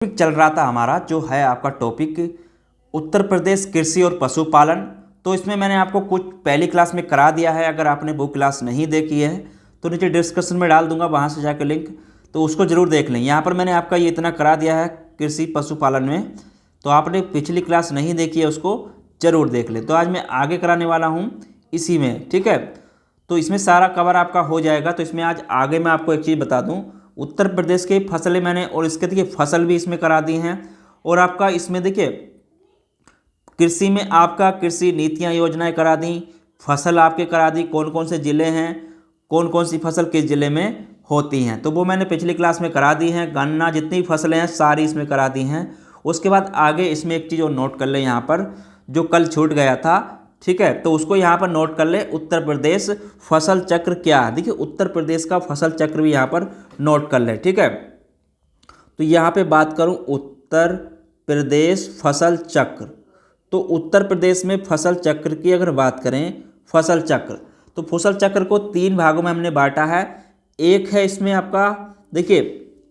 Topic चल रहा था हमारा, जो है आपका टॉपिक उत्तर प्रदेश कृषि और पशुपालन। तो इसमें मैंने आपको कुछ पहली क्लास में करा दिया है। अगर आपने वो क्लास नहीं देखी है तो नीचे डिस्क्रिप्शन में डाल दूंगा, वहाँ से जाकर लिंक, तो उसको ज़रूर देख लें। यहाँ पर मैंने आपका ये इतना करा दिया है कृषि पशुपालन में, तो आपने पिछली क्लास नहीं देखी है उसको ज़रूर देख लें। तो आज मैं आगे कराने वाला हूँ इसी में, ठीक है। तो इसमें सारा कवर आपका हो जाएगा। तो इसमें आज आगे मैं आपको एक चीज़ बता दूँ, उत्तर प्रदेश की फसलें मैंने और इसके देखिए फसल भी इसमें करा दी हैं। और आपका इसमें देखिए कृषि में आपका कृषि नीतियाँ योजनाएं करा दी, फसल आपके करा दी, कौन कौन से ज़िले हैं, कौन कौन सी फसल किस ज़िले में होती हैं, तो वो मैंने पिछली क्लास में करा दी हैं। गन्ना जितनी फसलें हैं सारी इसमें करा दी हैं। उसके बाद आगे इसमें एक चीज़ और नोट कर लें, यहाँ पर जो कल छूट गया था, ठीक है, तो उसको यहाँ पर नोट कर ले। उत्तर प्रदेश फसल चक्र क्या है, देखिए उत्तर प्रदेश का फसल चक्र भी यहाँ पर नोट कर ले, ठीक है। तो यहाँ पे बात करूँ उत्तर प्रदेश फसल चक्र, तो उत्तर प्रदेश में फसल चक्र की अगर बात करें, फसल चक्र, तो फसल चक्र को 3 भागों में हमने बांटा है। एक है इसमें आपका देखिए,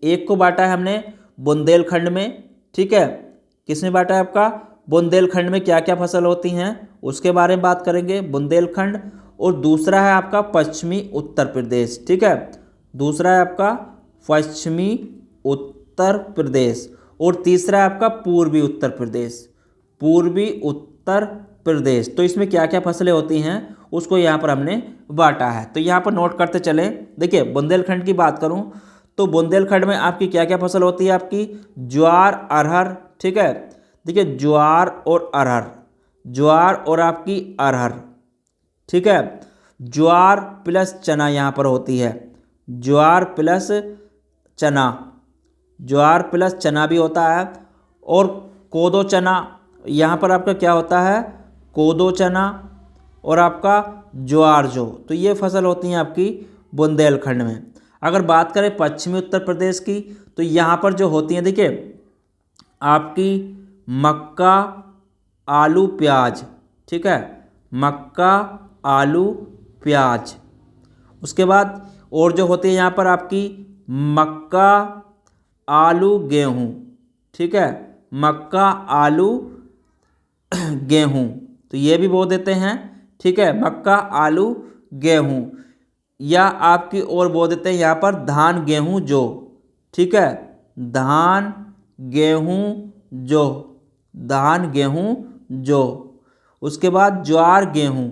एक को बांटा है हमने बुंदेलखंड में, ठीक है। किसमें बांटा है आपका, बुंदेलखंड में क्या क्या फसल होती हैं उसके बारे में बात करेंगे, बुंदेलखंड। और दूसरा है आपका पश्चिमी उत्तर प्रदेश, ठीक है, दूसरा है आपका पश्चिमी उत्तर प्रदेश। और तीसरा है आपका पूर्वी उत्तर प्रदेश, पूर्वी उत्तर प्रदेश। तो इसमें क्या क्या फसलें होती हैं उसको यहाँ पर हमने बांटा है। तो यहाँ पर नोट करते चले। देखिए बुंदेलखंड की बात करूँ तो बुंदेलखंड में आपकी क्या क्या फसल होती है, आपकी ज्वार अरहर, ठीक है। देखिए ज्वार और अरहर, ज्वार और आपकी अरहर, ठीक है। ज्वार प्लस चना यहाँ पर होती है, ज्वार प्लस चना, ज्वार प्लस चना भी होता है। और कोदो चना यहाँ पर आपका क्या होता है, कोदो चना और आपका ज्वार जो, तो ये फसल होती हैं आपकी बुंदेलखंड में। अगर बात करें पश्चिमी उत्तर प्रदेश की, तो यहाँ पर जो होती हैं देखिए आपकी मक्का, आलू, प्याज, ठीक है, मक्का, आलू, प्याज। उसके बाद और जो होती है यहाँ पर आपकी मक्का, आलू, गेहूँ, ठीक है, मक्का, आलू, गेहूँ, तो ये भी बो देते हैं, ठीक है, मक्का, आलू, गेहूँ। या आपकी और बो देते हैं यहाँ पर धान, गेहूँ, जौ, ठीक है, धान, गेहूँ, जौ, धान, गेहूँ, जौ। उसके बाद ज्वार, गेहूँ,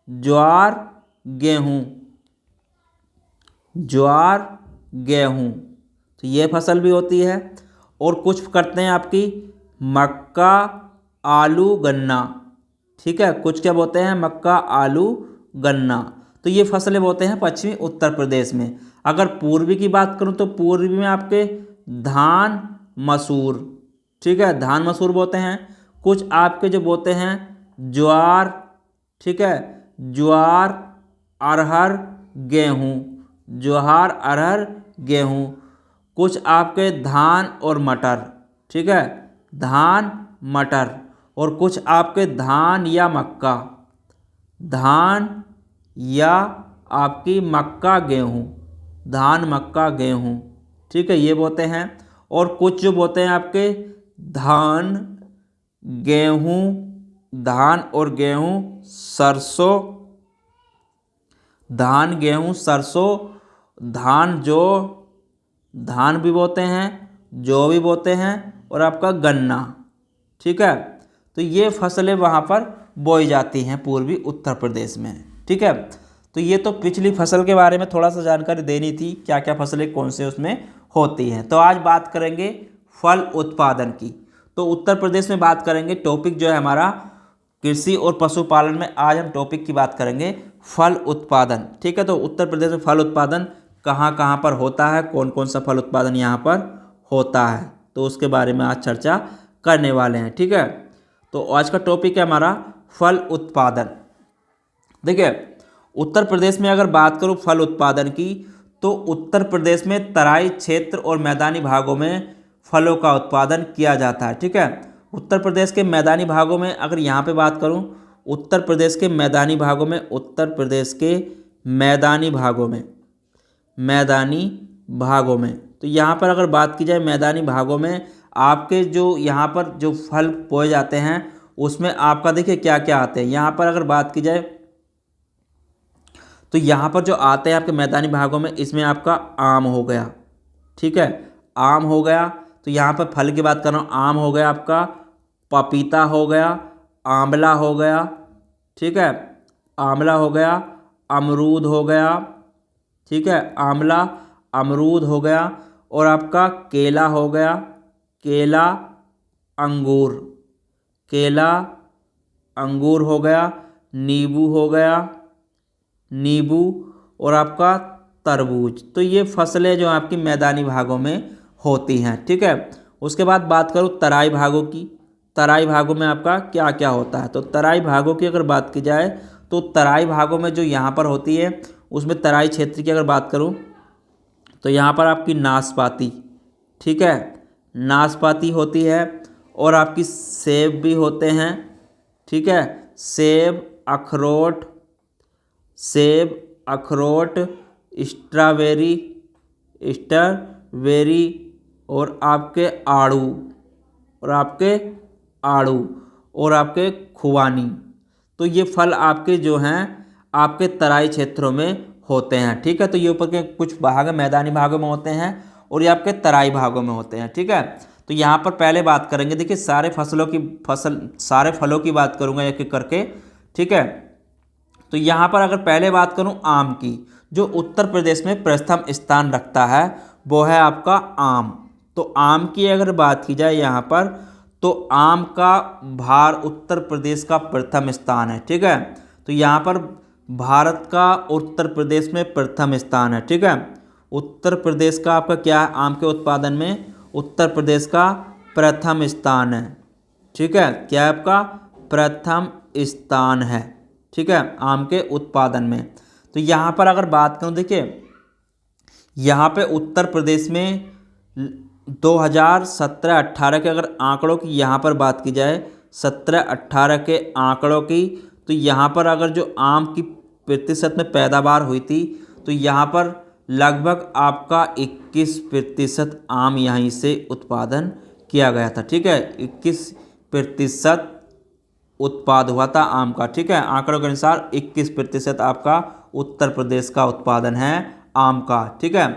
ज्वार, गेहूँ, ज्वार, गेहूँ, तो ये फसल भी होती है। और कुछ करते हैं आपकी मक्का, आलू, गन्ना, ठीक है, कुछ क्या बोलते हैं मक्का, आलू, गन्ना। तो ये फसलें बोते हैं पश्चिमी उत्तर प्रदेश में। अगर पूर्वी की बात करूं तो पूर्वी में आपके धान, मसूर, ठीक है, धान मसूर बोते हैं। कुछ आपके जो बोते हैं ज्वार, ठीक है, ज्वार, अरहर, गेहूँ, ज्वार, अरहर, गेहूँ। कुछ आपके धान और मटर, ठीक है, धान, मटर। और कुछ आपके धान या मक्का, धान या आपकी मक्का, गेहूँ, धान, मक्का, गेहूँ, ठीक है, ये बोते हैं। और कुछ जो बोते हैं आपके धान, गेहूँ, धान और गेहूँ, सरसों, धान, गेहूँ, सरसों, धान, जौ, धान भी बोते हैं, जौ भी बोते हैं, और आपका गन्ना, ठीक है। तो ये फसलें वहाँ पर बोई जाती हैं पूर्वी उत्तर प्रदेश में, ठीक है। तो ये तो पिछली फसल के बारे में थोड़ा सा जानकारी देनी थी, क्या क्या फसलें कौन से उसमें होती हैं। तो आज बात करेंगे फल उत्पादन की। तो उत्तर प्रदेश में बात करेंगे, टॉपिक जो है हमारा कृषि और पशुपालन में आज हम टॉपिक की बात करेंगे फल उत्पादन, ठीक है। तो उत्तर प्रदेश में फल उत्पादन कहाँ कहाँ पर होता है, कौन कौन सा फल उत्पादन यहाँ पर होता है, तो उसके बारे में आज चर्चा करने वाले हैं, ठीक है। तो आज का टॉपिक है हमारा फल उत्पादन। देखिए उत्तर प्रदेश में अगर बात करूँ फल उत्पादन की, तो उत्तर प्रदेश में तराई क्षेत्र और मैदानी भागों में फलों का उत्पादन किया जाता है, ठीक है। उत्तर प्रदेश के मैदानी भागों में अगर यहाँ पे बात करूँ, उत्तर प्रदेश के मैदानी भागों में, उत्तर प्रदेश के मैदानी भागों में, मैदानी भागों में तो यहाँ पर अगर बात की जाए मैदानी भागों में आपके जो यहाँ पर जो फल बोए जाते हैं उसमें आपका देखिए क्या क्या आते हैं। यहाँ पर अगर बात की जाए तो यहाँ पर जो आते हैं आपके मैदानी भागों में, इसमें आपका आम हो गया, ठीक है, आम हो गया। तो यहाँ पर फल की बात कर रहा हूँ, आम हो गया आपका, पपीता हो गया, आंवला हो गया, ठीक है, आंवला हो गया, अमरूद हो गया, ठीक है, आंवला अमरूद हो गया, और आपका केला हो गया, केला अंगूर, केला अंगूर हो गया, नींबू हो गया, नींबू, और आपका तरबूज। तो ये फसलें जो आपकी मैदानी भागों में होती हैं, ठीक है। उसके बाद बात करूँ तराई भागों की। तराई भागों में आपका क्या क्या होता है, तो तराई भागों की अगर बात की जाए तो तराई भागों में जो यहाँ पर होती है उसमें तराई क्षेत्र की अगर बात करूँ तो यहाँ पर आपकी नाशपाती, ठीक है, नाशपाती होती है, और आपकी सेब भी होते हैं, ठीक है, सेब, अखरोट, सेब, अखरोट, स्ट्रॉबेरी, स्ट्रॉबेरी, और आपके आड़ू, और आपके आड़ू, और आपके खुबानी। तो ये फल आपके जो हैं आपके तराई क्षेत्रों में होते हैं, ठीक है। तो ये ऊपर के कुछ भाग मैदानी भागों में होते हैं और ये आपके तराई भागों में होते हैं, ठीक है। तो यहाँ पर पहले बात करेंगे, देखिए सारे सारे फलों की बात करूँगा एक एक करके, ठीक है। तो यहाँ पर अगर पहले बात करूँ आम की, जो उत्तर प्रदेश में प्रथम स्थान रखता है वो है आपका आम। तो आम की अगर बात की जाए यहाँ पर तो आम का भार उत्तर प्रदेश का प्रथम स्थान है, ठीक है। तो यहाँ पर भारत का उत्तर प्रदेश में प्रथम स्थान है, ठीक है। उत्तर प्रदेश का आपका क्या है, आम के उत्पादन में उत्तर प्रदेश का प्रथम स्थान है, ठीक है। क्या है आपका प्रथम स्थान है, ठीक है, आम के उत्पादन में। तो यहाँ पर अगर बात करूँ, देखिए यहाँ पे उत्तर प्रदेश में 2017-18 के अगर आंकड़ों की यहाँ पर बात की जाए, 17-18 के आंकड़ों की, तो यहाँ पर अगर जो आम की प्रतिशत में पैदावार हुई थी तो यहाँ पर लगभग आपका 21% आम यहीं से उत्पादन किया गया था, ठीक है, 21% उत्पाद हुआ था आम का, ठीक है। आंकड़ों के अनुसार 21% आपका उत्तर प्रदेश का उत्पादन है आम का, ठीक है।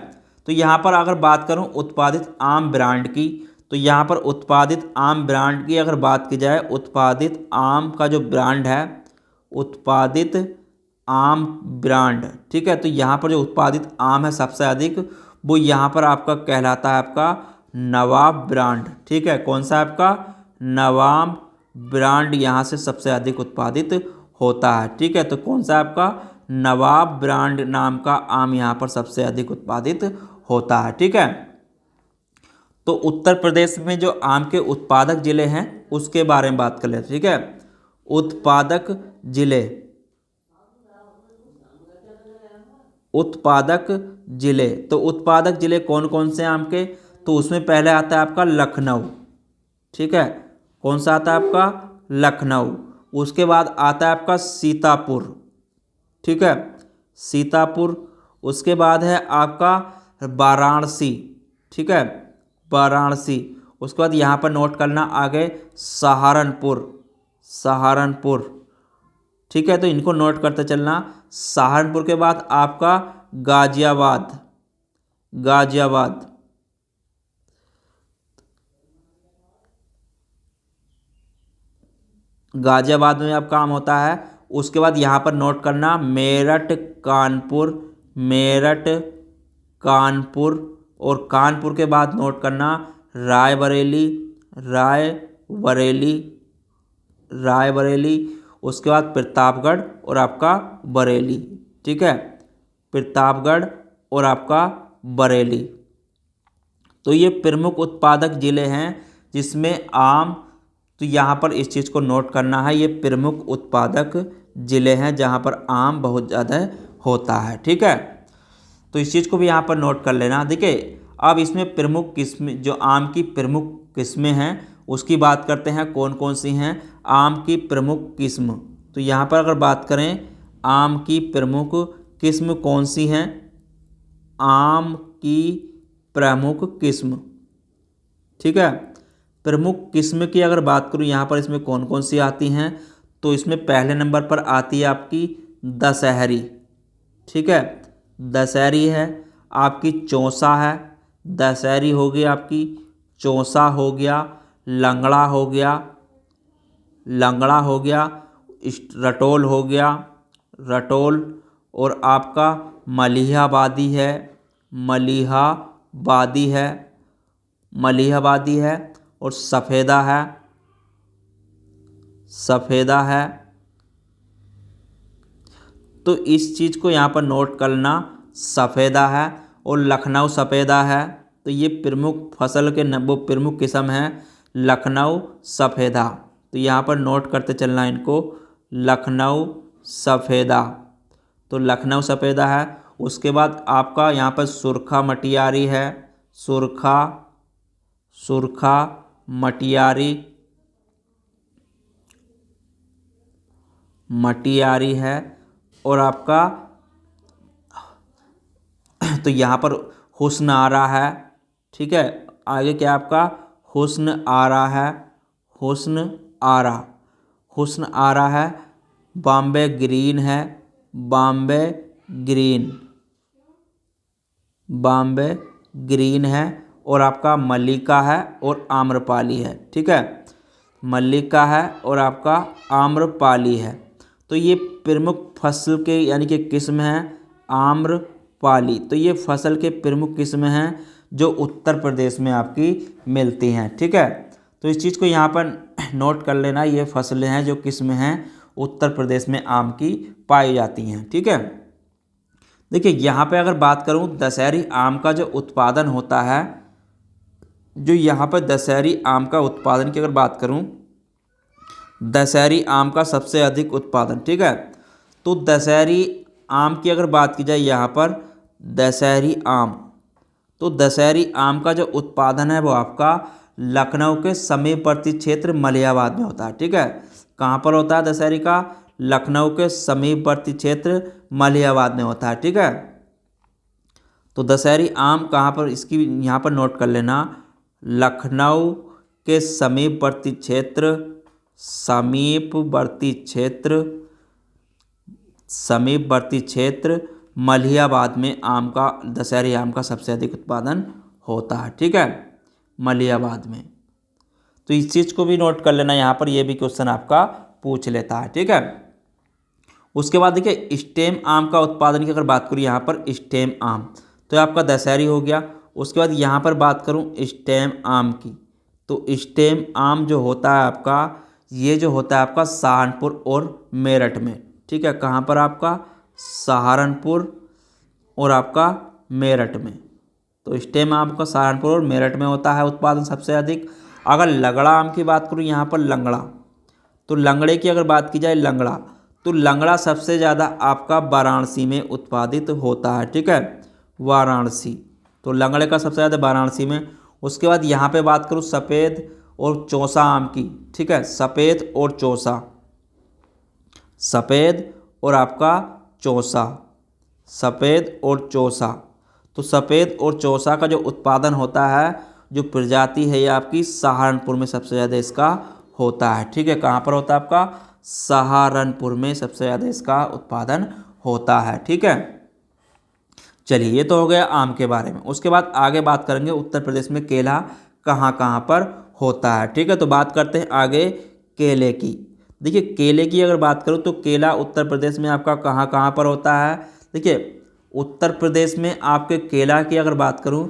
तो यहाँ पर अगर बात करूँ उत्पादित आम ब्रांड की, तो यहाँ पर उत्पादित आम ब्रांड की अगर बात की जाए, उत्पादित आम का जो ब्रांड है, उत्पादित आम ब्रांड, ठीक है। तो यहाँ पर जो उत्पादित आम है सबसे अधिक वो यहाँ पर आपका कहलाता है आपका नवाब ब्रांड, ठीक है। कौन सा आपका नवाब ब्रांड यहाँ से सबसे अधिक उत्पादित होता है, ठीक है। तो कौन सा आपका नवाब ब्रांड नाम का आम यहाँ पर सबसे अधिक उत्पादित होता है, ठीक है। तो उत्तर प्रदेश में जो आम के उत्पादक जिले हैं उसके बारे में बात कर लेते हैं, ठीक है। उत्पादक जिले, उत्पादक जिले, तो उत्पादक जिले कौन कौन से आम के, तो उसमें पहले आता है आपका लखनऊ, ठीक है। कौन सा आता है आपका लखनऊ। उसके बाद आता है आपका सीतापुर, ठीक है, सीतापुर। उसके बाद है आपका वाराणसी, ठीक है, वाराणसी। उसके बाद यहाँ पर नोट करना आगे सहारनपुर, सहारनपुर, ठीक है। तो इनको नोट करते चलना। सहारनपुर के बाद आपका गाजियाबाद, गाजियाबाद। गाजियाबाद में अब काम होता है। उसके बाद यहाँ पर नोट करना मेरठ, कानपुर, मेरठ, कानपुर, और कानपुर के बाद नोट करना रायबरेली, रायबरेली, रायबरेली। उसके बाद प्रतापगढ़ और आपका बरेली, ठीक है, प्रतापगढ़ और आपका बरेली। तो ये प्रमुख उत्पादक जिले हैं जिसमें आम, तो यहाँ पर इस चीज़ को नोट करना है, ये प्रमुख उत्पादक जिले हैं जहाँ पर आम बहुत ज़्यादा होता है, ठीक है। तो इस चीज़ को भी यहाँ पर नोट कर लेना। देखिए अब इसमें प्रमुख किस्में, जो आम की प्रमुख किस्में हैं उसकी बात करते हैं, कौन कौन सी हैं आम की प्रमुख किस्म। तो यहाँ पर अगर बात करें आम की प्रमुख किस्म कौन सी हैं, आम की प्रमुख किस्म। ठीक है, प्रमुख किस्म की अगर बात करूँ यहाँ पर इसमें कौन कौन सी आती हैं, तो इसमें पहले नंबर पर आती है आपकी दशहरी। ठीक है, दशहरी है, आपकी चौसा है, दशहरी हो गई आपकी, चौसा हो गया, लंगड़ा हो गया, लंगड़ा हो गया, रटोल हो गया, रटोल, और आपका मलिहाबादी है, मलिहाबादी है, मलिहाबादी है, और सफ़ेदा है, सफ़ेदा है। तो इस चीज़ को यहाँ पर नोट करना, सफ़ेदा है और लखनऊ सफ़ेदा है। तो ये प्रमुख फसल के वो प्रमुख किस्म है लखनऊ सफ़ेदा। तो यहाँ पर नोट करते चलना इनको, लखनऊ सफ़ेदा। तो लखनऊ सफ़ेदा है। उसके बाद आपका यहाँ पर सुरखा मटियारी है, सुरखा, सुरखा मटियारी, मटियारी है। और आपका तो यहाँ पर हुस्न आ रहा है। ठीक है, आगे क्या आपका हुस्न आ रहा है, हुस्न आ रहा, हुस्न आ रहा है। बॉम्बे ग्रीन है, बॉम्बे ग्रीन, बॉम्बे ग्रीन है। और आपका मल्लिका है और आम्रपाली है। ठीक है, मल्लिका है और आपका आम्रपाली है। तो ये प्रमुख फसल के यानी कि किस्म हैं आम्रपाली। तो ये फसल के प्रमुख किस्म हैं जो उत्तर प्रदेश में आपकी मिलती हैं। ठीक है, तो इस चीज़ को यहाँ पर नोट कर लेना, ये फसलें हैं जो किस्म हैं उत्तर प्रदेश में आम की पाई जाती हैं। ठीक है, देखिए यहाँ पे अगर बात करूँ दशहरी आम का जो उत्पादन होता है, जो यहाँ पर दशहरी आम का उत्पादन की अगर बात करूँ, दशहरी आम का सबसे अधिक उत्पादन। ठीक है, तो दशहरी आम की अगर बात की जाए यहाँ पर दशहरी आम, तो दशहरी आम का जो उत्पादन है वो आपका लखनऊ के समीपवर्ती क्षेत्र मलिहाबाद में होता है। ठीक है, कहाँ पर होता है दशहरी का, लखनऊ के समीपवर्ती क्षेत्र मलिहाबाद में होता है। ठीक है, तो दशहरी आम कहाँ पर, इसकी यहाँ पर नोट कर लेना, लखनऊ के समीपवर्ती क्षेत्र, समीपवर्ती क्षेत्र, समीपवर्ती क्षेत्र मलिहाबाद में आम का, दशहरी आम का सबसे अधिक उत्पादन होता है। ठीक है, मलिहाबाद में। तो इस चीज़ को भी नोट कर लेना, यहाँ पर ये भी क्वेश्चन आपका पूछ लेता है। ठीक है, उसके बाद देखिए स्टेम आम का उत्पादन की अगर बात करूँ यहाँ पर स्टेम आम, तो आपका दशहरी हो गया। उसके बाद यहाँ पर बात करूँ स्टेम आम की, तो स्टेम आम जो होता है आपका, ये जो होता है आपका सहारनपुर और मेरठ में। ठीक है, कहाँ पर आपका, सहारनपुर और आपका मेरठ में। तो स्टेम आम का सहारनपुर और मेरठ में होता है उत्पादन सबसे अधिक। अगर लगड़ा आम की बात करूँ यहाँ पर लंगड़ा, तो लंगड़े की अगर बात की जाए लंगड़ा, तो लंगड़ा सबसे ज़्यादा आपका वाराणसी में उत्पादित होता है। ठीक है, वाराणसी, तो लंगड़े का सबसे ज़्यादा वाराणसी में। उसके बाद यहाँ पे बात करूँ सफ़ेद और चौसा आम की। ठीक है, सफ़ेद और चौसा, सफ़ेद और आपका चौसा, सफ़ेद और चौसा। तो सफ़ेद और चौसा का जो उत्पादन होता है, जो प्रजाति है, ये आपकी सहारनपुर में सबसे ज़्यादा इसका होता है। ठीक है, कहाँ पर होता है आपका, सहारनपुर में सबसे ज़्यादा इसका उत्पादन होता है। ठीक है, चलिए ये तो हो गया आम के बारे में। उसके बाद आगे बात करेंगे उत्तर प्रदेश में केला कहाँ कहाँ पर होता है। ठीक है, तो बात करते हैं आगे केले की। देखिए केले की अगर बात करूँ तो केला उत्तर प्रदेश में आपका कहाँ कहाँ पर होता है। देखिए उत्तर प्रदेश में आपके केला की अगर बात करूँ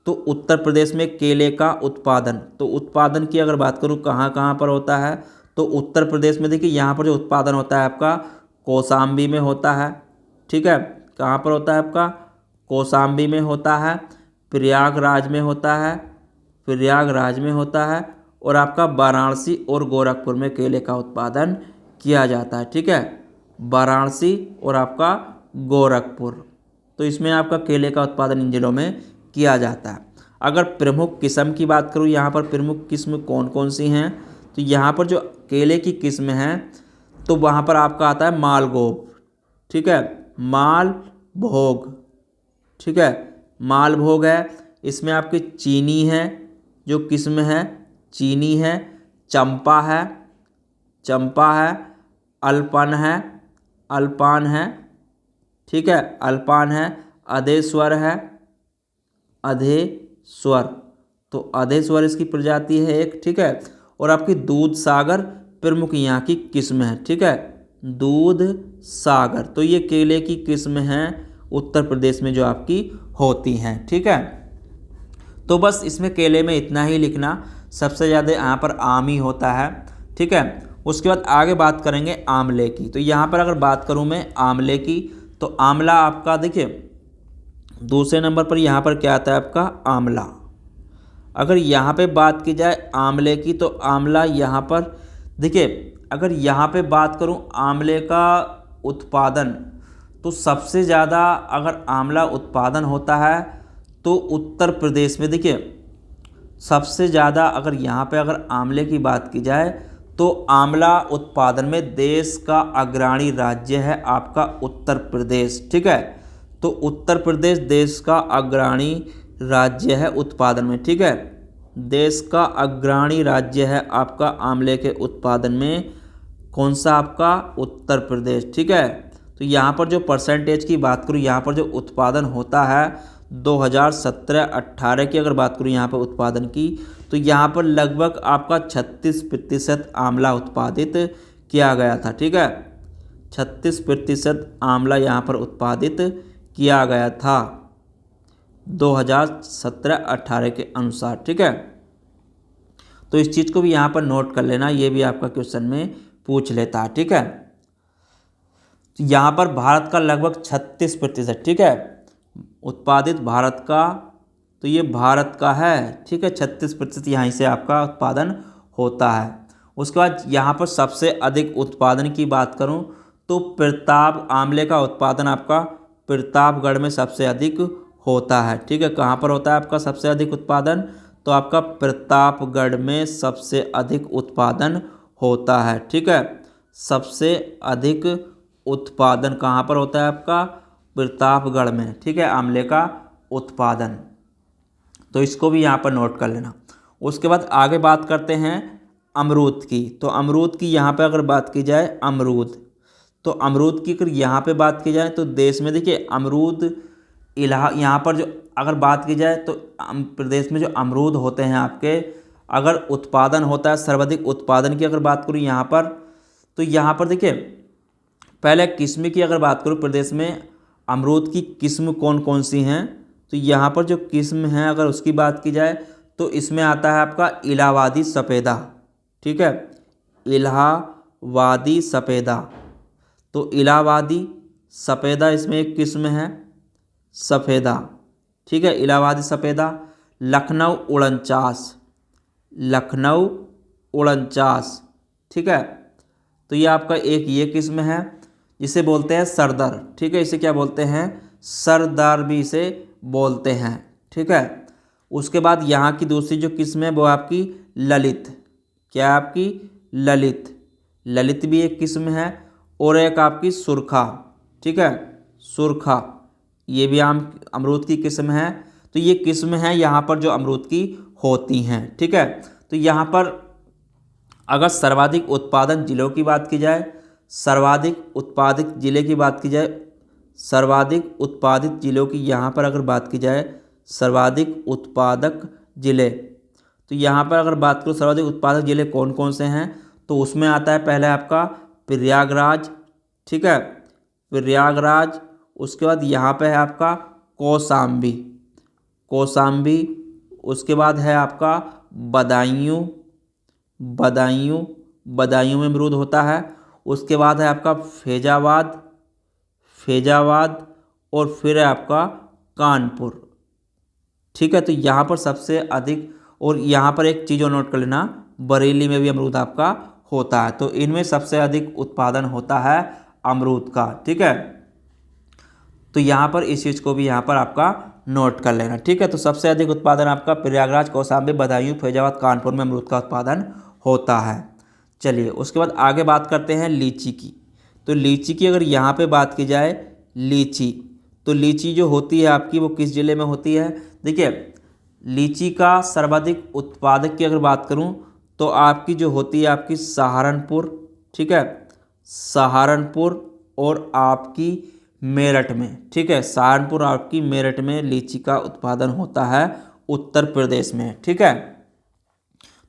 तो उत्तर प्रदेश में केले का उत्पादन, तो उत्पादन की अगर बात करूँ कहाँ कहाँ पर होता है, तो उत्तर प्रदेश में देखिए यहाँ पर जो उत्पादन होता है आपका कौशाम्बी में होता है। ठीक है, कहाँ पर होता है आपका, कौशाम्बी में होता है, प्रयागराज में होता है, प्रयागराज में होता है, और आपका वाराणसी और गोरखपुर में केले का उत्पादन किया जाता है। ठीक है, वाराणसी और आपका गोरखपुर, तो इसमें आपका केले का उत्पादन इन जिलों में किया जाता है। अगर प्रमुख किस्म की बात करूँ, यहाँ पर प्रमुख किस्म कौन कौन सी हैं, तो यहाँ पर जो केले की किस्म हैं तो वहाँ पर आपका आता है मालभोग। ठीक है, मालभोग। ठीक है, मालभोग है, इसमें आपकी चीनी है, जो किस्म है चीनी है, चंपा है, चंपा है, अल्पान है, ठीक है, अल्पान है, अधेश्वर है, अधेश्वर, तो अधेश्वर इसकी प्रजाति है एक, ठीक है। और आपकी दूध सागर प्रमुख यहाँ की किस्म है, ठीक है, दूध सागर। तो ये केले की किस्म है उत्तर प्रदेश में जो आपकी होती हैं, ठीक है। तो बस इसमें केले में इतना ही लिखना, सबसे ज़्यादा यहाँ पर आम ही होता है, ठीक है। उसके बाद आगे बात करेंगे आंवले की। तो यहाँ पर अगर बात करूँ मैं आंवले की, तो आंवला आपका देखिए दूसरे नंबर पर यहाँ पर क्या आता है आपका आंवला। अगर यहाँ पे बात की जाए आंवले की, तो आंवला यहाँ पर देखिए, अगर यहाँ पे बात करूँ आंवले का उत्पादन, तो सबसे ज़्यादा अगर आंवला उत्पादन होता है तो उत्तर प्रदेश में। देखिए सबसे ज़्यादा अगर यहाँ पे अगर आंवले की बात की जाए, तो आंवला उत्पादन में देश का अग्रणी राज्य है आपका उत्तर प्रदेश, ठीक है। तो उत्तर प्रदेश देश का अग्रणी राज्य है उत्पादन में, ठीक है। देश का अग्रणी राज्य है आपका आंवले के उत्पादन में, कौन सा आपका उत्तर प्रदेश, ठीक है। तो यहाँ पर जो परसेंटेज की बात करूँ, यहाँ पर जो उत्पादन होता है 2017-18 की अगर बात करूँ यहाँ पर उत्पादन की, तो यहाँ पर लगभग आपका 36% आंवला उत्पादित किया गया था, ठीक है। 36% आंवला यहाँ पर उत्पादित किया गया था 2017-18 के अनुसार, ठीक है। तो इस चीज़ को भी यहाँ पर नोट कर लेना, ये भी आपका क्वेश्चन में पूछ लेता है, ठीक है। तो यहाँ पर भारत का लगभग 36%, ठीक है, उत्पादित भारत का, तो ये भारत का है, ठीक है, 36% यहीं से आपका उत्पादन होता है। उसके बाद यहाँ पर सबसे अधिक उत्पादन की बात करूँ, तो प्रताप आंवले का उत्पादन आपका प्रतापगढ़ में सबसे अधिक होता है, ठीक है। कहाँ पर होता है आपका सबसे अधिक उत्पादन, तो आपका प्रतापगढ़ में सबसे अधिक उत्पादन होता है, ठीक है। सबसे अधिक उत्पादन कहाँ पर होता है आपका प्रतापगढ़ में, ठीक है, आंवले का उत्पादन। तो इसको भी यहाँ पर नोट कर लेना। उसके बाद आगे बात करते हैं अमरूद की। तो अमरूद की यहाँ पे अगर बात की जाए अमरूद, तो अमरूद की अगर यहाँ पे बात की जाए तो देश में देखिए अमरूद यहाँ पर जो अगर बात की जाए तो प्रदेश में जो अमरूद होते हैं आपके, अगर उत्पादन होता है सर्वाधिक उत्पादन की अगर बात करूँ यहाँ पर, तो यहाँ पर देखिए पहले किस्म की अगर बात करूँ प्रदेश में अमरूद की किस्म कौन कौन सी हैं, तो यहाँ पर जो किस्म है अगर उसकी बात की जाए तो इसमें आता है आपका इलाहाबादी सफ़ेदा, ठीक है, इलाहाबादी सफ़ेदा। तो इलाहाबादी सफ़ेदा इसमें एक किस्म है सफ़ेदा, ठीक है, इलाहाबादी सफ़ेदा। लखनऊ 49, लखनऊ 49, ठीक है। तो ये आपका एक ये किस्म है जिसे बोलते हैं सरदार, ठीक है, इसे क्या बोलते हैं सरदार भी इसे बोलते हैं, ठीक है। उसके बाद यहाँ की दूसरी जो किस्म है वो आपकी ललित, क्या आपकी ललित, ललित भी एक किस्म है। और एक आपकी सुरखा, ठीक है, सुरखा, ये भी अमरूद की किस्म है। तो ये किस्म है यहाँ पर जो अमरूद की होती हैं, ठीक है। तो यहाँ पर अगर सर्वाधिक उत्पादन जिलों की बात की जाए, सर्वाधिक उत्पादित जिले की बात की जाए, सर्वाधिक उत्पादित जिलों की यहाँ पर अगर बात की जाए, सर्वाधिक उत्पादक जिले, तो यहाँ पर अगर बात करूँ सर्वाधिक उत्पादक जिले कौन कौन से हैं, तो उसमें आता है पहले आपका प्रयागराज, ठीक है, प्रयागराज। उसके बाद यहाँ पे है आपका कौशाम्बी, कौशाम्बी। उसके बाद है आपका बदायूं, बदायूं, बदायूं में अमरूद होता है। उसके बाद है आपका फैजाबाद, फैजाबाद, और फिर है आपका कानपुर, ठीक है। तो यहाँ पर सबसे अधिक, और यहाँ पर एक चीज़ और नोट कर लेना, बरेली में भी अमरूद आपका होता है। तो इनमें सबसे अधिक उत्पादन होता है अमरूद का, ठीक है। तो यहाँ पर इस चीज़ को भी यहाँ पर आपका नोट कर लेना, ठीक है। तो सबसे अधिक उत्पादन आपका प्रयागराज, कौशाम्बी, बदायूं, फैजाबाद, कानपुर में अमरूद का उत्पादन होता है। चलिए उसके बाद आगे बात करते हैं लीची की। तो लीची की अगर यहाँ पे बात की जाए लीची, तो लीची जो होती है आपकी वो किस ज़िले में होती है, देखिए लीची का सर्वाधिक उत्पादक की अगर बात करूं तो आपकी जो होती है आपकी सहारनपुर, ठीक है, सहारनपुर और आपकी मेरठ में, ठीक है, सहारनपुर आपकी मेरठ में लीची का उत्पादन होता है उत्तर प्रदेश में, ठीक है।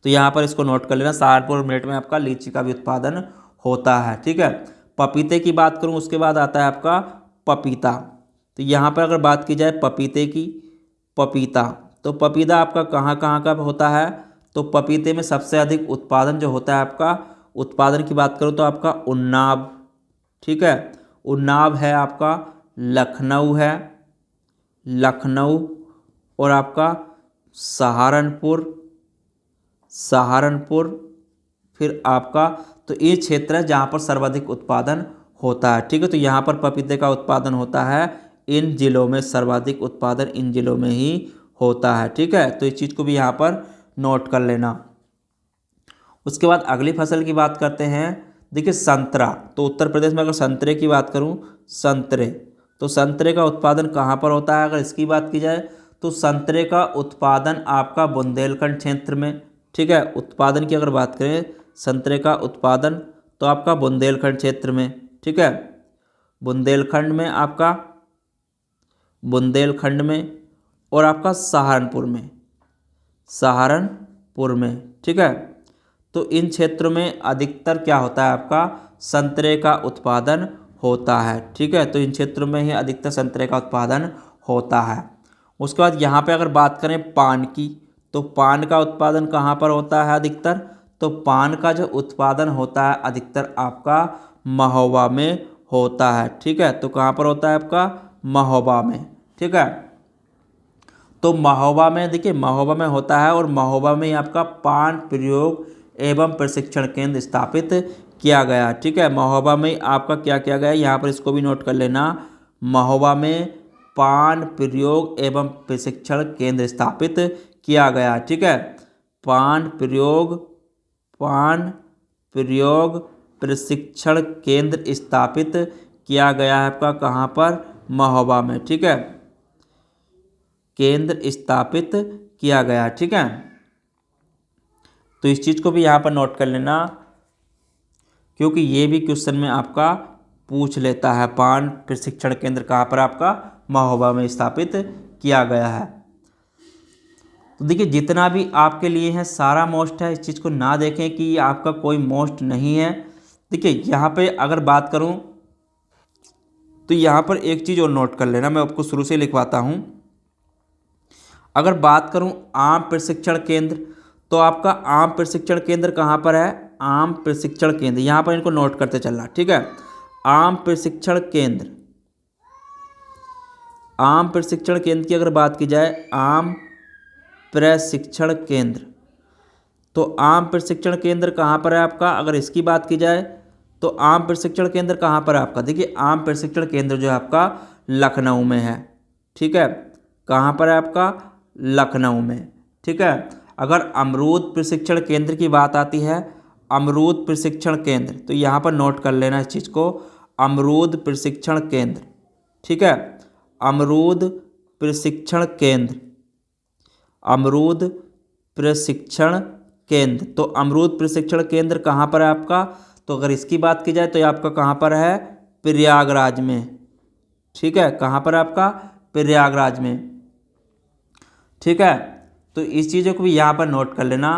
तो यहाँ पर इसको नोट कर लेना, सहारनपुर और मेरठ में आपका लीची का भी उत्पादन होता है, ठीक है। पपीते की बात करूँ उसके बाद आता है आपका पपीता। तो यहाँ पर अगर बात की जाए पपीते की, पपीता, तो पपीता आपका कहाँ कहाँ का होता है, तो पपीते में सबसे अधिक उत्पादन जो होता है आपका, उत्पादन की बात करूँ तो आपका उन्नाव, ठीक है, उन्नाव है आपका, लखनऊ है, लखनऊ और आपका सहारनपुर, सहारनपुर, फिर आपका, तो ये क्षेत्र है जहाँ पर सर्वाधिक उत्पादन होता है, ठीक है। तो यहाँ पर पपीते का उत्पादन होता है इन जिलों में, सर्वाधिक उत्पादन इन जिलों में ही होता है, ठीक है। तो इस चीज़ को भी यहाँ पर नोट कर लेना। उसके बाद अगली फसल की बात करते हैं। देखिए संतरा, तो उत्तर प्रदेश में अगर संतरे की बात करूं, संतरे, तो संतरे का उत्पादन कहाँ पर होता है, अगर इसकी बात की जाए तो संतरे का उत्पादन आपका बुंदेलखंड क्षेत्र में, ठीक है। उत्पादन की अगर बात करें संतरे का उत्पादन तो आपका बुंदेलखंड क्षेत्र में, ठीक है, बुंदेलखंड में आपका, बुंदेलखंड में और आपका सहारनपुर में, सहारनपुर में, ठीक है। तो इन क्षेत्रों में अधिकतर क्या होता है आपका, संतरे का उत्पादन होता है, ठीक है। तो इन क्षेत्रों में ही अधिकतर संतरे का उत्पादन होता है। उसके बाद यहाँ पे अगर बात करें पान की, तो पान का उत्पादन कहाँ पर होता है अधिकतर, तो पान का जो उत्पादन होता है अधिकतर आपका महोबा में होता है, ठीक है। तो कहाँ पर होता है आपका, महोबा में, ठीक है। तो महोबा में, देखिए महोबा में होता है और महोबा में ही आपका पान प्रयोग एवं प्रशिक्षण केंद्र स्थापित किया गया, ठीक है। महोबा में आपका क्या किया गया, यहाँ पर इसको भी नोट कर लेना, महोबा में पान प्रयोग एवं प्रशिक्षण केंद्र स्थापित किया गया, ठीक है। पान प्रयोग, पान प्रयोग प्रशिक्षण केंद्र स्थापित किया गया है आपका कहाँ पर, महोबा में, ठीक है, केंद्र स्थापित किया गया, ठीक है। तो इस चीज़ को भी यहाँ पर नोट कर लेना क्योंकि ये भी क्वेश्चन में आपका पूछ लेता है, पान प्रशिक्षण केंद्र कहाँ पर आपका, महोबा में स्थापित किया गया है। तो देखिए जितना भी आपके लिए है सारा मोस्ट है, इस चीज़ को ना देखें कि आपका कोई मोस्ट नहीं है। देखिए यहाँ पे अगर बात करूँ तो यहाँ पर एक चीज़ और नोट कर लेना, मैं आपको शुरू से लिखवाता हूँ। अगर बात करूँ आम प्रशिक्षण केंद्र, तो आपका आम प्रशिक्षण केंद्र कहाँ पर है, आम प्रशिक्षण केंद्र, यहाँ पर इनको नोट करते चलना, ठीक है। आम प्रशिक्षण केंद्र, आम प्रशिक्षण केंद्र की अगर बात की जाए, आम प्रशिक्षण केंद्र, तो आम प्रशिक्षण केंद्र कहाँ पर है आपका, अगर इसकी बात की जाए तो आम प्रशिक्षण केंद्र कहाँ पर है आपका, देखिए आम प्रशिक्षण केंद्र जो है आपका लखनऊ में है, ठीक है, कहाँ पर है आपका, लखनऊ में, ठीक है। अगर अमरूद प्रशिक्षण केंद्र की बात आती है, अमरूद प्रशिक्षण केंद्र, तो यहाँ पर नोट कर लेना इस चीज़ को, अमरूद प्रशिक्षण केंद्र, ठीक है, अमरूद प्रशिक्षण केंद्र, अमरूद प्रशिक्षण केंद्र, तो अमरूद प्रशिक्षण केंद्र कहाँ पर है आपका, तो अगर इसकी बात की जाए तो ये आपका कहाँ पर है, प्रयागराज में, ठीक है, कहाँ पर आपका, प्रयागराज में, ठीक है। तो इस चीज़ों को भी यहाँ पर नोट कर लेना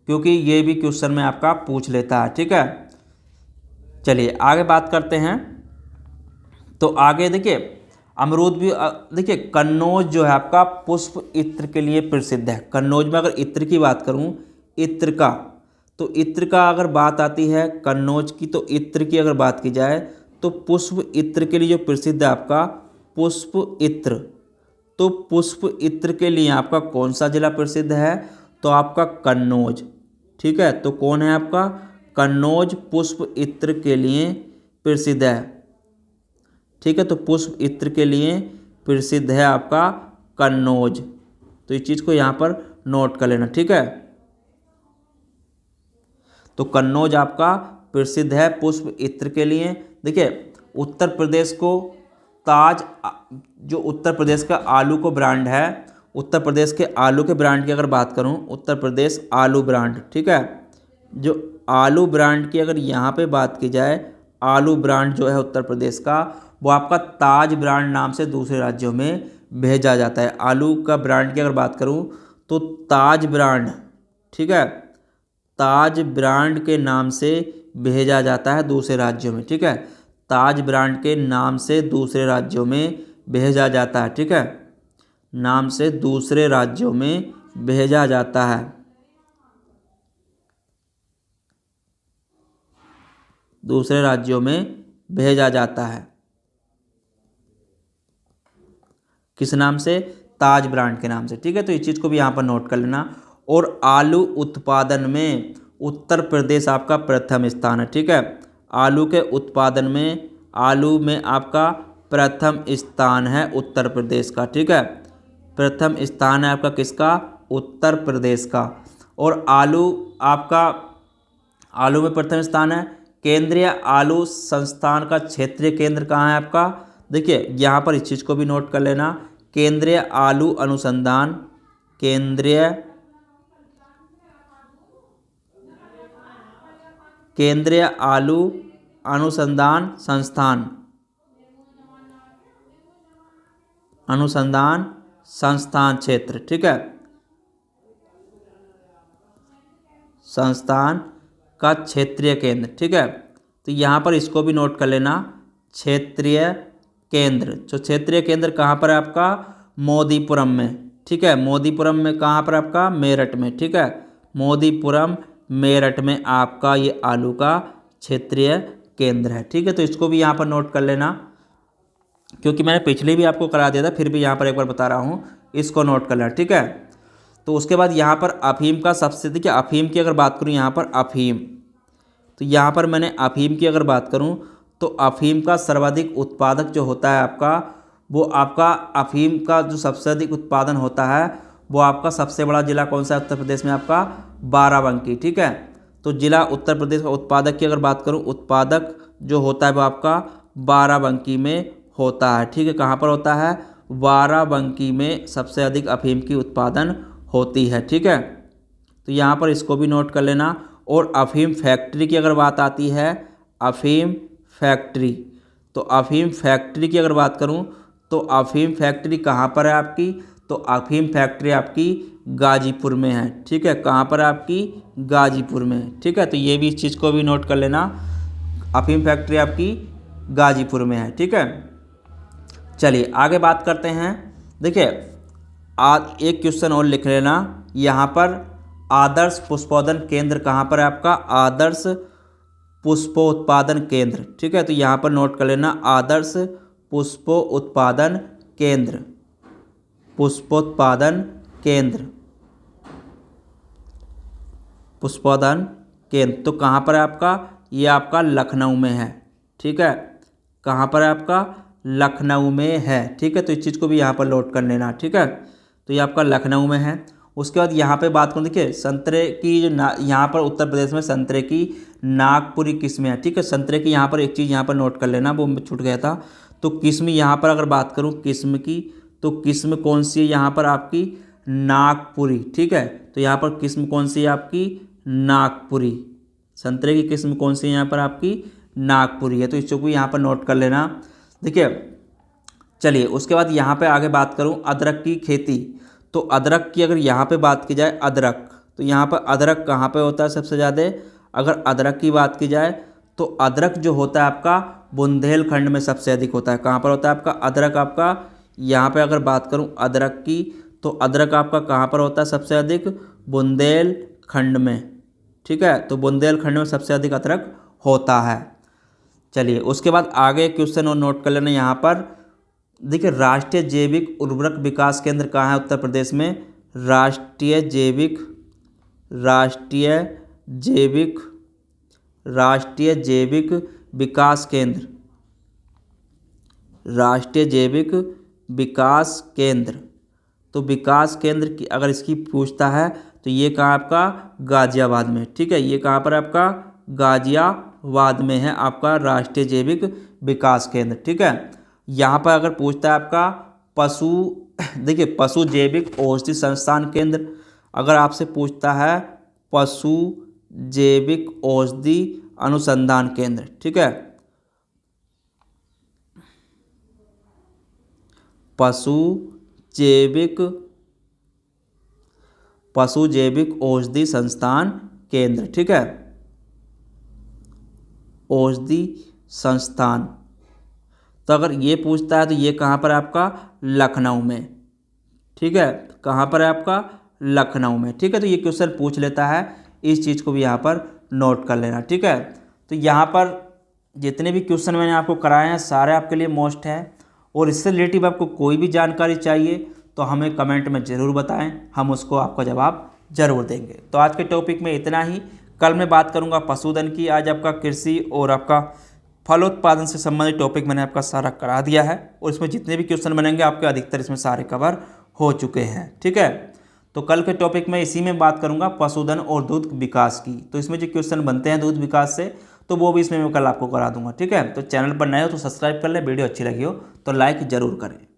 क्योंकि ये भी क्वेश्चन में आपका पूछ लेता है, ठीक है। चलिए आगे बात करते हैं। तो आगे देखिए अमरूद भी, देखिए कन्नौज जो है आपका पुष्प इत्र के लिए प्रसिद्ध है। कन्नौज में अगर इत्र की बात करूं, इत्र का, तो इत्र का अगर बात आती है कन्नौज की, तो इत्र की अगर बात की जाए तो पुष्प इत्र के लिए जो प्रसिद्ध है आपका पुष्प इत्र, तो पुष्प इत्र के लिए आपका कौन सा जिला प्रसिद्ध है, तो आपका कन्नौज, ठीक है। तो कौन है आपका, कन्नौज पुष्प इत्र के लिए प्रसिद्ध है, ठीक है। तो पुष्प इत्र के लिए प्रसिद्ध है आपका कन्नौज, तो इस चीज़ को यहाँ पर नोट कर लेना, ठीक है। तो कन्नौज आपका प्रसिद्ध है पुष्प इत्र के लिए। देखिए उत्तर प्रदेश को ताज, जो उत्तर प्रदेश का आलू को ब्रांड है उत्तर प्रदेश के आलू के ब्रांड की अगर बात करूं, उत्तर प्रदेश आलू ब्रांड, ठीक है, जो आलू ब्रांड की अगर यहाँ पे बात की जाए, आलू ब्रांड जो है उत्तर प्रदेश का, वो आपका ताज ब्रांड नाम से दूसरे राज्यों में भेजा जाता है। आलू का ब्रांड की अगर बात करूं तो ताज ब्रांड, ठीक है, ताज ब्रांड के नाम से भेजा जाता है दूसरे राज्यों में, ठीक है, ताज ब्रांड के नाम से दूसरे राज्यों में भेजा जाता है, ठीक है, नाम से दूसरे राज्यों में भेजा जाता है, दूसरे राज्यों में भेजा जाता है। किस नाम से? ताज ब्रांड के नाम से, ठीक है। तो इस चीज़ को भी यहाँ पर नोट कर लेना। और आलू उत्पादन में उत्तर प्रदेश आपका प्रथम स्थान है, ठीक है, आलू के उत्पादन में, आलू में आपका प्रथम स्थान है उत्तर प्रदेश का, ठीक है, प्रथम स्थान है आपका किसका? उत्तर प्रदेश का। और आलू आपका, आलू में प्रथम स्थान है। केंद्रीय आलू संस्थान का क्षेत्रीय केंद्र कहाँ है आपका? देखिए यहाँ पर इस चीज़ को भी नोट कर लेना, केंद्रीय आलू अनुसंधान, केंद्रीय आलू अनुसंधान संस्थान, अनुसंधान संस्थान क्षेत्र, ठीक है, संस्थान का क्षेत्रीय केंद्र, ठीक है। तो यहाँ पर इसको भी नोट कर लेना, क्षेत्रीय केंद्र। जो क्षेत्रीय केंद्र कहाँ पर है आपका? मोदीपुरम में, ठीक है, मोदीपुरम में कहाँ पर आपका? मेरठ में, ठीक है, मोदीपुरम मेरठ में आपका ये आलू का क्षेत्रीय केंद्र है, ठीक है। तो इसको भी यहाँ पर नोट कर लेना, क्योंकि मैंने पिछले भी आपको करा दिया था, फिर भी यहाँ पर एक बार बता रहा हूँ, इसको नोट कर लेना, ठीक है। तो उसके बाद यहाँ पर अफीम का सबसे, देखिए अफीम की अगर बात करूँ यहाँ पर अफीम, तो यहाँ पर मैंने अफीम की अगर बात करूँ तो अफीम का सर्वाधिक उत्पादक जो होता है आपका, वो आपका अफीम का जो सबसे अधिक उत्पादन होता है वो आपका सबसे बड़ा जिला कौन सा है उत्तर प्रदेश में? आपका बाराबंकी, ठीक है। तो जिला उत्तर प्रदेश का उत्पादक की अगर बात करूँ, उत्पादक जो होता है वो आपका बाराबंकी में होता है, ठीक है। कहाँ पर होता है? बाराबंकी में सबसे अधिक अफीम की उत्पादन होती है, ठीक है। तो यहाँ पर इसको भी नोट कर लेना। और अफीम फैक्ट्री की अगर बात आती है, अफीम फैक्ट्री, तो अफीम फैक्ट्री की अगर बात करूँ तो अफीम फैक्ट्री कहाँ पर है आपकी? तो अफीम फैक्ट्री आपकी गाजीपुर में है, ठीक है, कहाँ पर आपकी? गाजीपुर में, ठीक है। तो ये भी इस चीज़ को भी नोट कर लेना, अफीम फैक्ट्री आपकी गाजीपुर में है, ठीक है। चलिए आगे बात करते हैं। देखिए आज एक क्वेश्चन और लिख लेना, यहाँ पर आदर्श पुष्पोत्पादन केंद्र कहाँ पर है आपका? आदर्श पुष्पोत्पादन केंद्र, ठीक है। तो यहाँ पर नोट कर लेना, आदर्श पुष्पोत्पादन केंद्र, पुष्पोत्पादन केंद्र, पुष्पोत्पादन केंद्र। तो कहाँ पर है आपका? ये आपका लखनऊ में है, ठीक है, कहाँ पर है आपका? लखनऊ में है, ठीक है। तो इस चीज़ को भी यहाँ पर नोट कर लेना, ठीक है। तो ये आपका लखनऊ में है। उसके बाद यहाँ पे बात करूँ, देखिए संतरे की जो यहाँ पर उत्तर प्रदेश में संतरे की नागपुरी किस्में हैं, ठीक है। संतरे की यहाँ पर एक चीज़ यहाँ पर नोट कर लेना, वो छूट गया था। तो किस्म यहाँ पर अगर बात करूँ किस्म की, तो किस्म कौन सी है यहाँ पर आपकी? नागपुरी, ठीक है। तो यहाँ पर किस्म कौन सी है आपकी? नागपुरी। संतरे की किस्म कौन सी है यहाँ पर आपकी? नागपुरी है। तो इसको भी यहाँ पर नोट कर लेना। देखिए चलिए उसके बाद यहाँ पे आगे बात करूँ अदरक की खेती। तो अदरक की अगर यहाँ पे बात की जाए, अदरक, तो यहाँ पर अदरक कहाँ पे होता है सबसे ज़्यादा? अगर अदरक की बात की जाए तो अदरक जो होता है आपका बुंदेलखंड में सबसे अधिक होता है। कहाँ पर होता है आपका अदरक? आपका यहाँ पे अगर बात करूँ अदरक की, तो अदरक आपका कहाँ पर होता है सबसे अधिक? बुंदेलखंड में, ठीक है। तो बुंदेलखंड में सबसे अधिक अदरक होता है। चलिए उसके बाद आगे क्वेश्चन और नोट कर लेना यहाँ पर। देखिए राष्ट्रीय जैविक उर्वरक विकास केंद्र कहाँ है उत्तर प्रदेश में? राष्ट्रीय जैविक विकास केंद्र, राष्ट्रीय जैविक विकास केंद्र। तो विकास केंद्र की अगर इसकी पूछता है तो ये कहाँ आपका? गाजियाबाद में, ठीक है। ये कहाँ पर आपका? गाजियाबाद में है आपका राष्ट्रीय जैविक विकास केंद्र, ठीक है। यहाँ पर अगर पूछता है आपका पशु देखिए पशु जैविक औषधि संस्थान केंद्र, अगर आपसे पूछता है पशु जैविक औषधि अनुसंधान केंद्र, ठीक है, पशु जैविक औषधि संस्थान केंद्र, ठीक है, औषधि संस्थान। तो अगर ये पूछता है तो ये कहाँ पर है आपका, लखनऊ में, ठीक है, कहाँ पर है आपका, लखनऊ में, ठीक है। तो ये क्वेश्चन पूछ लेता है, इस चीज़ को भी यहाँ पर नोट कर लेना, ठीक है। तो यहाँ पर जितने भी क्वेश्चन मैंने आपको कराए हैं सारे आपके लिए मोस्ट हैं, और इससे रिलेटिव आपको कोई भी जानकारी चाहिए तो हमें कमेंट में ज़रूर बताएं, हम उसको आपका जवाब ज़रूर देंगे। तो आज के टॉपिक में इतना ही। कल मैं बात करूंगा पशुधन की। आज आपका कृषि और आपका फलोत्पादन से संबंधित टॉपिक मैंने आपका सारा करा दिया है, और इसमें जितने भी क्वेश्चन बनेंगे आपके अधिकतर इसमें सारे कवर हो चुके हैं, ठीक है। तो कल के टॉपिक में इसी में बात करूंगा पशुधन और दूध विकास की। तो इसमें जो क्वेश्चन बनते हैं दूध विकास से, तो वो भी इसमें मैं कल आपको करा दूंगा, ठीक है। तो चैनल पर नए हो तो सब्सक्राइब कर ले, वीडियो अच्छी लगी हो तो लाइक ज़रूर करें।